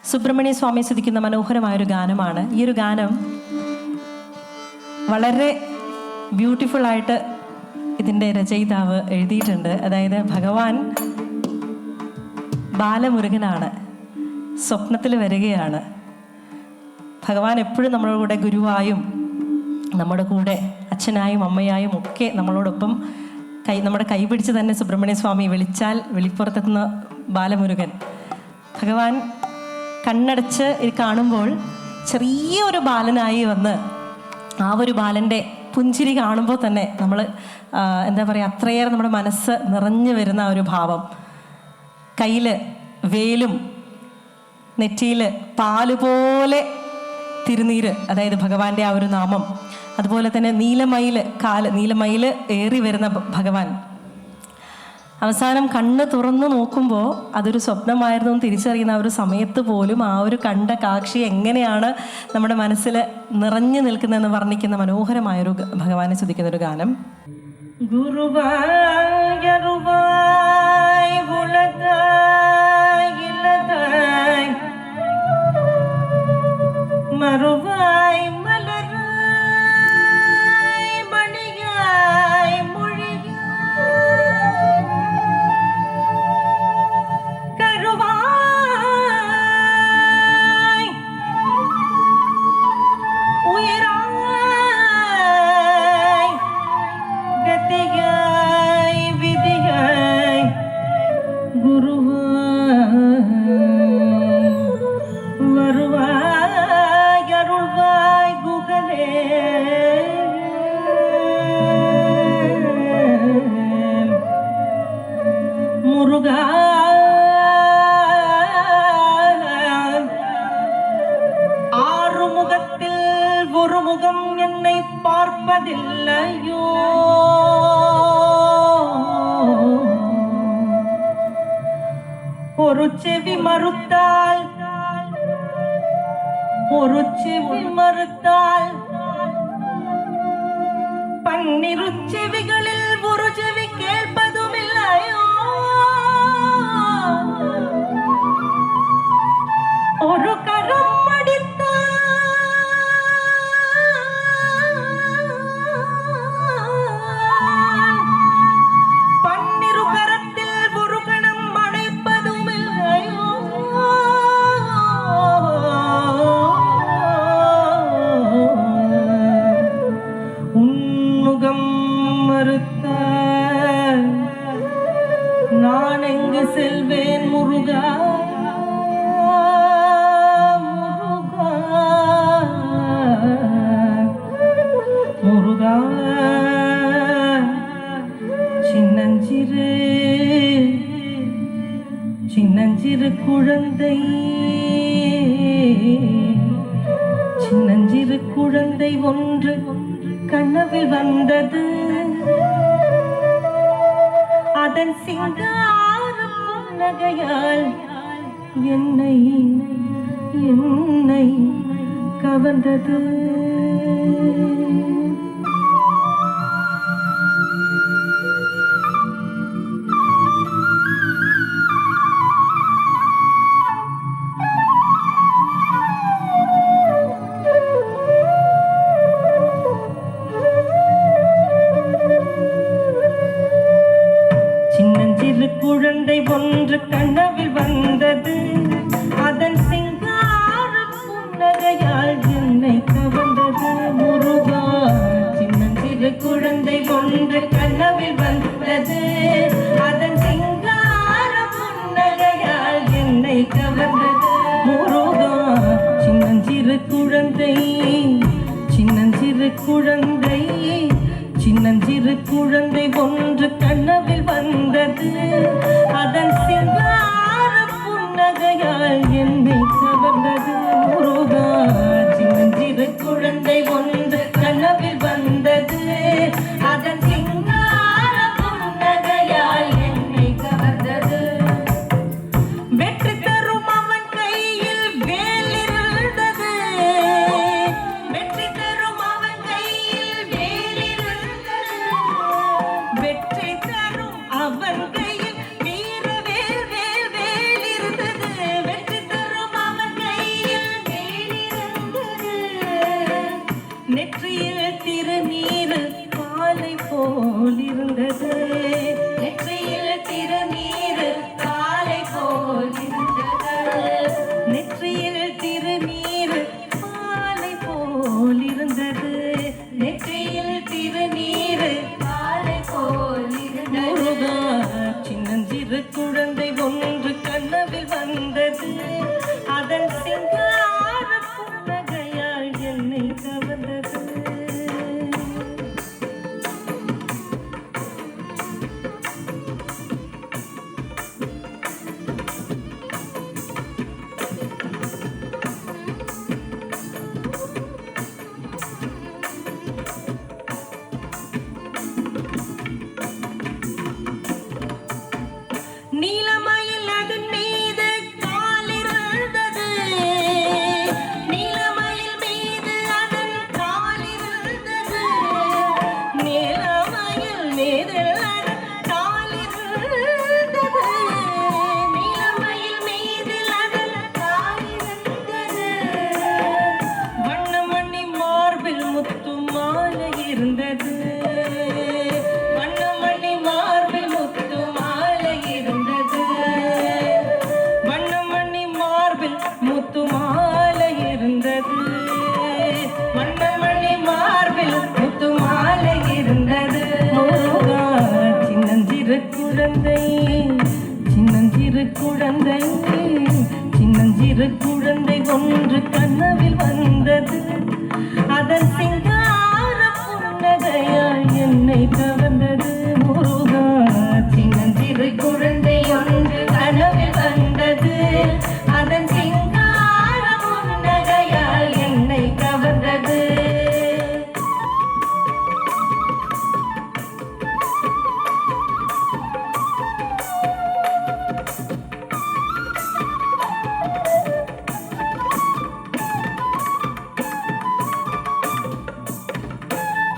സുബ്രഹ്മണ്യ സ്വാമി സ്തുതിക്കുന്ന മനോഹരമായൊരു ഗാനമാണ്. ഈ ഒരു ഗാനം വളരെ ബ്യൂട്ടിഫുള്ളായിട്ട് ഇതിൻ്റെ രചയിതാവ് എഴുതിയിട്ടുണ്ട്. അതായത് ഭഗവാൻ ബാലമുരുകനാണ്, സ്വപ്നത്തിൽ വരികയാണ്. ഭഗവാൻ എപ്പോഴും നമ്മുടെ കൂടെ ഗുരുവായും നമ്മുടെ കൂടെ അച്ഛനായും അമ്മയായും ഒക്കെ നമ്മളോടൊപ്പം നമ്മുടെ കൈ പിടിച്ച് തന്നെ സുബ്രഹ്മണ്യ സ്വാമി വിളിച്ചാൽ വെളിപ്പുറത്തെത്തുന്ന ബാലമുരുകൻ. ഭഗവാൻ കണ്ണടച്ച് കാണുമ്പോൾ ചെറിയൊരു ബാലനായി വന്ന് ആ ഒരു ബാലൻ്റെ പുഞ്ചിരി കാണുമ്പോൾ തന്നെ നമ്മൾ എന്താ പറയുക, അത്രയേറെ നമ്മുടെ മനസ്സ് നിറഞ്ഞു വരുന്ന ഒരു ഭാവം. കയ്യിൽ വേലും നെറ്റിയിൽ പാലുപോലെ തിരുനീര്, അതായത് ഭഗവാന്റെ ആ ഒരു നാമം. അതുപോലെ തന്നെ നീലമയിൽ ഏറി വരുന്ന ഭഗവാൻ. അവസാനം കണ്ണ് തുറന്നു നോക്കുമ്പോൾ അതൊരു സ്വപ്നമായിരുന്നു എന്ന് തിരിച്ചറിയുന്ന ആ ഒരു സമയത്ത് പോലും ആ ഒരു കണ്ട കാക്ഷി എങ്ങനെയാണ് നമ്മുടെ മനസ്സിൽ നിറഞ്ഞു നിൽക്കുന്നതെന്ന് വർണ്ണിക്കുന്ന മനോഹരമായൊരു ഭഗവാനെ സ്തുതിക്കുന്നൊരു ഗാനം. முகம் என்னை பார்ப்பதில்லையோ, ஒரு செவி மறுத்தால் பன்னிரு செவிகளில் ஒரு செவி கேட்பதும் இல்லையோ, ஒரு கரம் நான் எங்கு செல்வேன் முருகா, முருகா. சின்னஞ்சிறு குழந்தை ஒன்று கனவில் வந்தது. அதன் சிங்கார புன்னகையால் என்னை கவர்ந்தது. குழந்தை ஒன்று கனவில் வந்தது. அதன் சிங்கார புன்னகையால் என்னை கவர்ந்தது. முருகா, சின்னஞ்சிறு குழந்தை ஒன்று கனவில் வந்தது. அதன் சிங்கார புன்னகையால் என்னை கவர்ந்தது. முருகா, சின்னஞ்சிறு குழந்தை ஒன்று கனவில் வந்தது. அதன் சிங்கார புன்னகையால் என்னை கவர்ந்தது. முருகா, சின்னஞ்சிறு குழந்தை ஒன்று கனவில் வந்தது. அதன் சிங்கார புன்னகையால் என்னை கவர்ந்தது. வெற்றி தரும் அவன் கையில் வேல் இருந்தது. வெற்றி தரும் அவன் கையில் வேல் இருந்தது. வெற்றி தரும் அவன் கையில் வீர வேல் இருந்தது. வெற்றி தரும் அவன் குழந்தை சின்னஞ்சிறு குழந்தை சின்னஞ்சிறு குழந்தை ஒன்று கனவில் வந்தது அதன் சிங்கார புன்னகையால் என்னை கவர்ந்தது முருகா சின்னஞ்சிறு குழந்தை ஒன்று கனவில் வந்தது அதன் சிங்கார புன்னகையால் என்னை கவர்ந்தது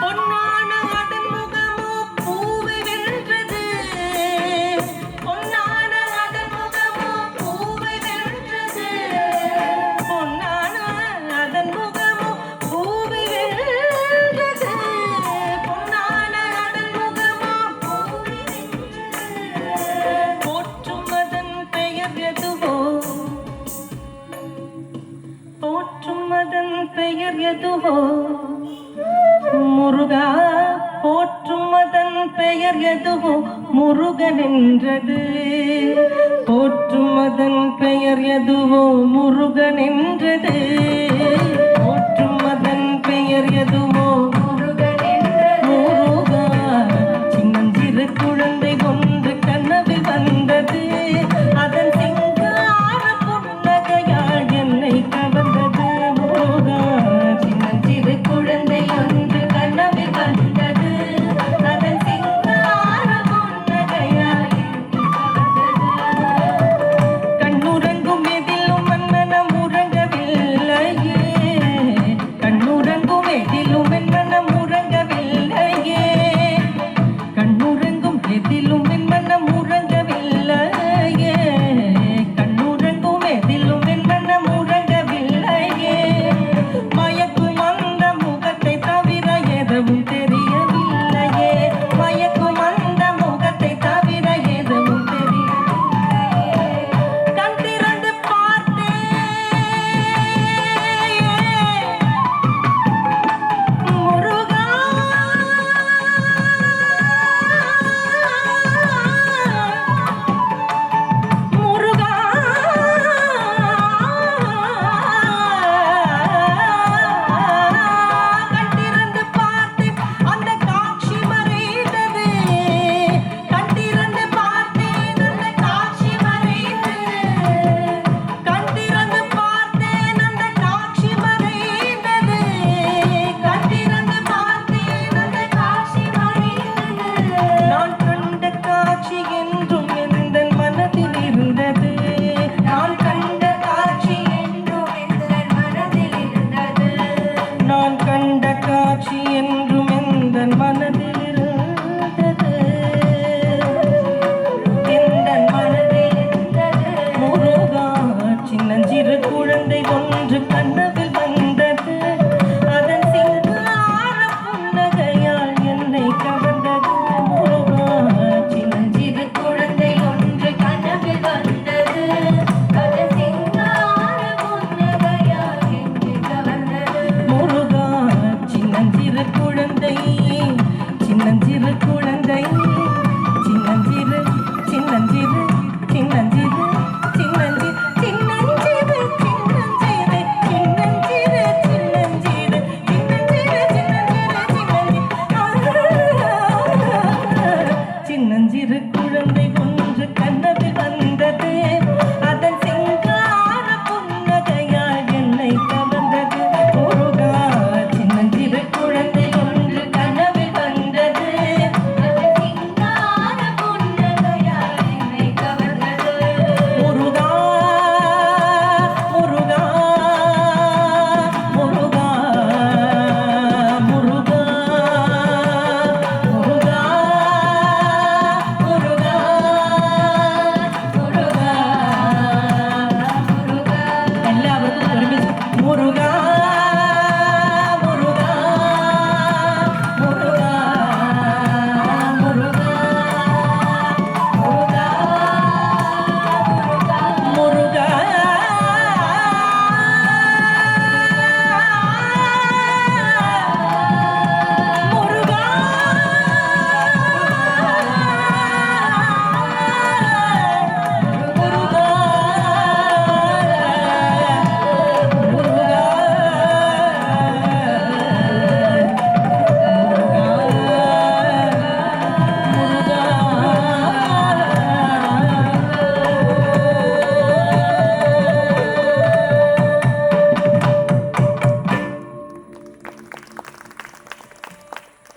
பொன்னான அதன் முகமோ பூவை வென்றது பொன்னான அதன் முகமோ பூவை வென்றது பொன்னான அதன் முகமோ பூவை வென்றது பொன்னான அதன் முகமோ பூவை வென்றது போற்றும் அதன் பெயர் எதுவோ போற்றும் அதன் பெயர் எதுவோ முருகா போற்றும் அதன் பெயர் எதுவோ முருகன் என்றது போற்றும் அதன் பெயர் எதுவோ முருகன் என்றது போற்றும் அதன் பெயர் எதுவோ முருகன் என்றது முருகா சின்னஞ்சிறு குழந்தை ஒன்று கனவில் வந்தது அதன் சிங்கார புன்னகையால் என்னை கவர்ந்தது முருகா சின்னஞ்சிறு குழந்தை ஒன்று கனவில் வந்தது அதன் சிங்கார புன்னகையால் கண்ணுறங்கும் எதிலும் மன்னனம் உறங்கவில்லையே கண்ணுறங்கும் எதிலும் என் மனம் உறங்கவில்லையே கண்ணுறங்கும் எதிலும் என் மனம் உறங்கவில்லையே கண்ணுறங்கும் எதிலும் என் மனம் உறங்கவில்லையே மயக்கும் அந்த முகத்தை தவிர எதுவும் தெரியவில்லையே மயக்கும் அந்த முகத்தை தவிர எதுவும் தெரியவில்லையே கண் திறந்து பார்த்தேன் முருகா முருகா கண்டிருந்து பார்த்தேன் அந்த காட்சி மறைந்தது கண்டிருந்து பார்த்தேன் அந்த காட்சி மறைந்தது கண்டிருந்து பார்த்தேன் அந்த காட்சி மறைந்தது கண்டிருந்து பார்த்தேன் அந்த காட்சி மறைந்தது நான் கண்ட காட்சி என்றும் எந்த மனதில் இருந்தது நான் கண்ட காட்சி என்றும் எந்த மனதில் இருந்தது நான் கண்ட காட்சி என்றும் எந்த மனதில் இருந்தது எந்த மனதில் இருந்தது முருகா சின்னஞ்சிறு குழந்தை ஒன்று